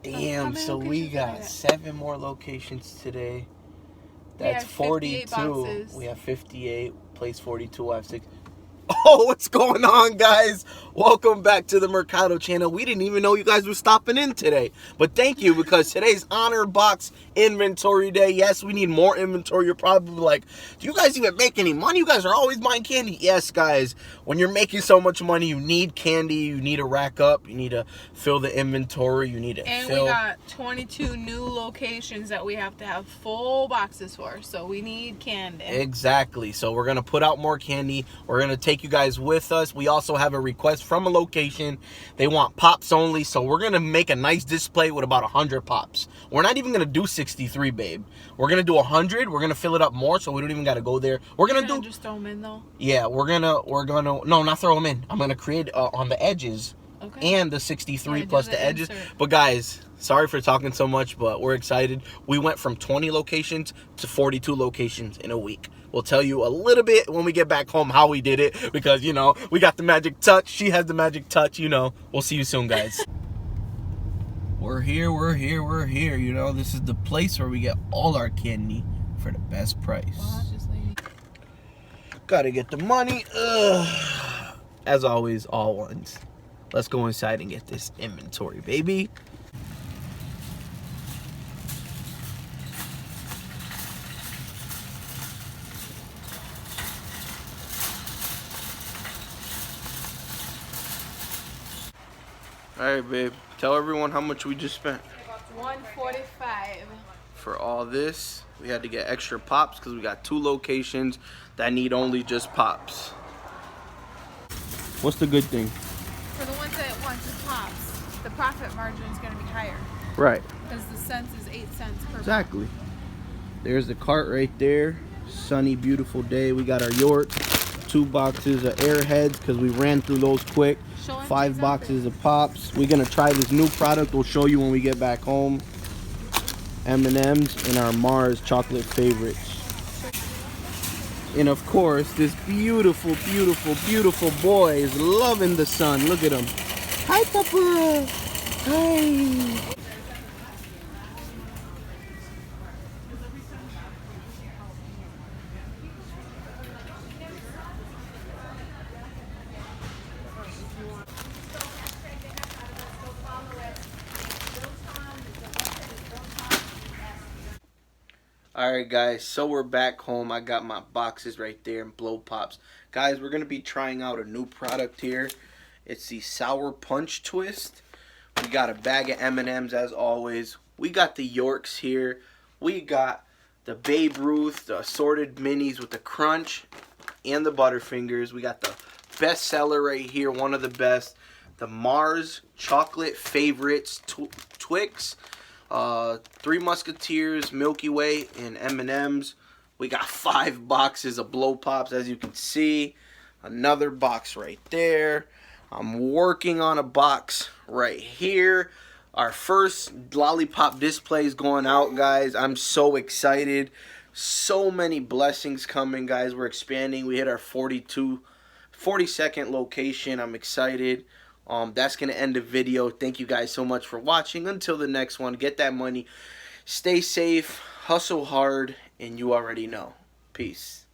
Damn, so we got 7 more locations today. That's 42. Boxes. We have 58. Place 42. I have 6. Oh, what's going on, guys? Welcome back to the Mercado channel. We didn't even know you guys were stopping in today. But thank you, because today's Honor Box Inventory Day. Yes, we need more inventory. You're probably like, do you guys even make any money? You guys are always buying candy. Yes, guys. When you're making so much money, you need candy. You need to rack up. You need to fill the inventory. You need to fill. And we got 22 new locations that we have to have full boxes for. So we need candy. Exactly. So we're going to put out more candy. We're going to take you guys with us. We also have a request from a location. They want pops only, so we're gonna make a nice display with about 100 pops. We're not even gonna do 63, babe. We're gonna do 100. We're gonna fill it up more, so we don't even gotta go there. We're gonna do just throw them in though. Yeah, we're gonna no, not throw them in. I'm gonna create on the edges. Okay. And the 63 plus the edges. But guys, sorry for talking so much, but we're excited. We went from 20 locations to 42 locations in a week. We'll tell you a little bit when we get back home how we did it, because, you know, we got the magic touch. She has the magic touch, you know. We'll see you soon, guys. We're here. You know, this is the place where we get all our candy for the best price. Gotta get the money. Ugh. As always, all ones. Let's go inside and get this inventory, baby. All right, babe. Tell everyone how much we just spent. $145. For all this, we had to get extra pops because we got 2 locations that need only just pops. What's the good thing? For the ones that want just pops, the profit margin is going to be higher. Right. Because the cents is 8 cents per Exactly. There's the cart right there. Sunny, beautiful day. We got our York. 2 boxes of Airheads because we ran through those quick. 5 boxes of pops. We're gonna try this new product. We'll show you when we get back home. M&M's and our Mars chocolate favorites. And of course, this beautiful, beautiful, beautiful boy is loving the sun. Look at him. Hi, Papa. Hi. Alright, guys, so we're back home. I got my boxes right there and blow pops. Guys, we're going to be trying out a new product here. It's the Sour Punch Twist. We got a bag of M&M's as always. We got the Yorks here. We got the Babe Ruth, the assorted minis with the crunch and the Butterfingers. We got the best seller right here, one of the best. The Mars chocolate favorites Twix. 3 Musketeers, Milky Way, and M&M's. We got 5 boxes of blow pops, as you can see. Another box right there. I'm working on a box right here. Our first lollipop display is going out, guys. I'm so excited. So many blessings coming, guys. We're expanding. We hit our 42nd location. I'm excited. That's going to end the video. Thank you guys so much for watching. Until the next one, get that money. Stay safe, hustle hard, and you already know. Peace.